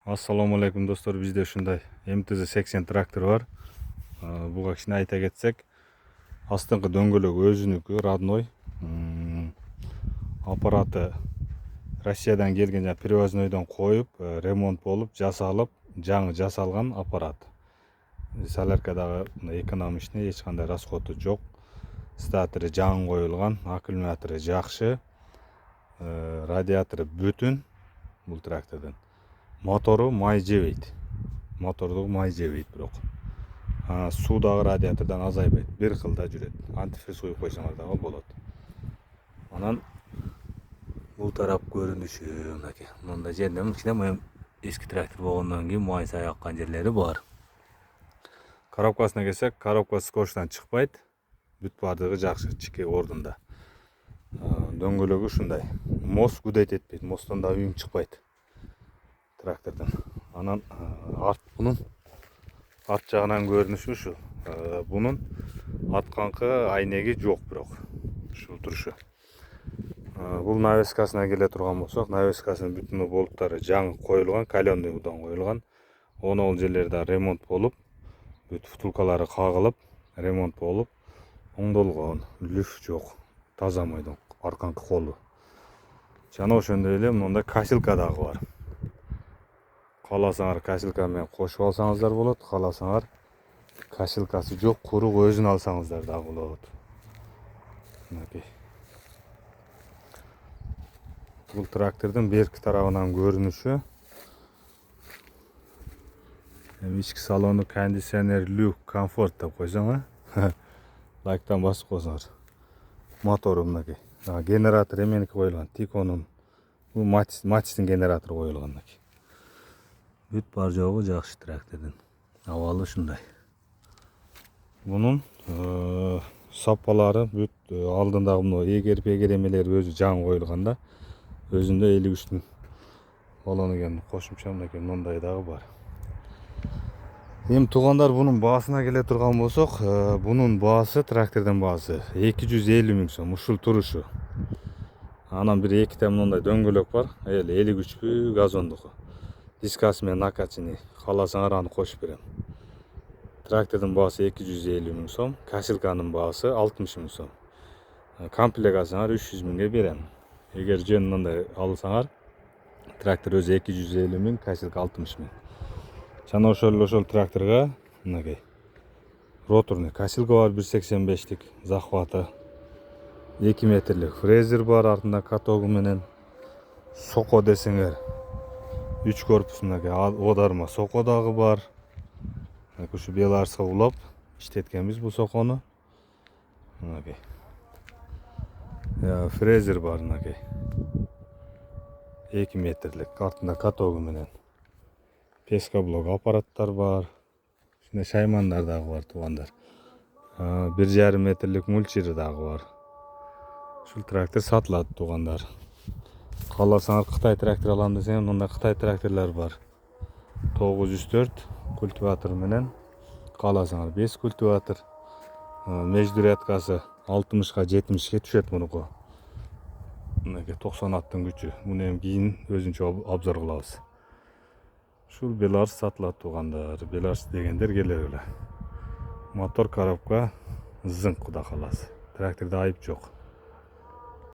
Assalomu alaykum do'stlar, bizda shunday MTZ-80 traktor var. Buga kishini ayta ketsek, astınqı döngölögi özünükü, родной. Аппараты Россиядан келген, привозныйдан коюп, ремонт болуп, жасалып, жаңы жасалган аппарат. Соляркадагы экономичный, эч кандай расходу жок. Статору жаңы коюлган, аккумулятору жакшы, радиатору бүтүн бул трактордун. Мотору май жебейт. Мотордугу май жебейт бирок. Суудагы радиатордон азайбайт. Бир кылда жүрөт. Антифриз куюп койсоңор дагы болот. Анан бул тарап көрүнүшү мынакей. Мында жерден кичине эски трактор болгондон кийин май саяккан жерлери бар. Коробкасына келсек, коробкасы скотчтан чыкпайт. Бүт бардыгы жакшы, чике ордунда. Дөңгөлөгү ушундай. Мост гудейт этпейт. Мосттон да үйүң чыкпайт. Трактордун. Анан бунун арт жагынан көрүнүшү ушу. Бунун атканкы айнеги жок бирок. Ушул турушу. Бул навескасына келе турган болсок, навескасынын бүтүн болуттары жаңы коюлган, каленый удан коюлган. Ол жерлери да ремонт болуп, бүт втулкалары кагылып, ремонт болуп, оңдолгон. Люф жок. Таза майдон арканкы колу. Жана ошондой эле мында касилка дагы бар. Кааласаңар касилка менен кошуп алсаңыздар болот, кааласаңар касилкасы жок, курук өзүн алсаңыздар дагы болот. Мынакей. Бул трактордун берки тарабынан көрүнүшү. Ички салону кондиционер, люк, комфорт деп койсоң, лайктан басып койсоңор. Мотору мынакей. Генератор эменики коюлган, Тиконун. Бул Матистин генератору коюлган мынакей. Бүт бар жогу жакшы трактордун. Абалы ушундай. Бунун сапалары бүт алдындагы мына эгер эмелери өзү жаңы коюлган да. Өзүндө 53-түн балону экен, кошумча мынакей мындай дагы бар. Эми туугандар, бунун баасына келе турган болсок, бунун баасы, трактордун баасы 250 миң сом, ушул турушу. Анан бир эките мындай дөңгөлөк бар, 53 газондуку. Дискасы менен накачанный. Кааласаңар аны кошуп берем. Трактордун баасы 250 миң сом, касилканын баасы 60 миң сом. Комплект алсаңар 300 миңге берем. Эгер жөн мындай алсаңар, трактор өзү 250 миң, касилка 60 миң. Жана ошол тракторга мынакей роторный касилка бар, 1.85-тик захваты, 2 метрлик фрезер бар, артында катогу менен. Соко десеңер 3 корпус мынакей одарма соко дагы бар. Ушу беларска улап иштеткенбиз бул сокону. Мынакей. Фрезер бар мынакей. 2 метрлик, артында катогу менен. Песка блок аппараттар бар. Ушундай шаймандар дагы бар туугандар. 1,5 метрлик мульчери дагы бар. Ушул трактор сатылат туугандар. Кааласаңар Кытай трактор алам десең, мында Кытай тракторлор бар. 904 культиватор менен, кааласаңар 5 культиватор. Междурядкасы 60га 70ге түшөт мунуку. Мынакей 90 аттын күчү. Муну эми кийин өзүнчө обзор кылабыз. Ушул Беларус сатылат туугандар. Беларус дегендер келе эле. Мотор, коробка зыңк, куда каласы. Трактордо айып жок.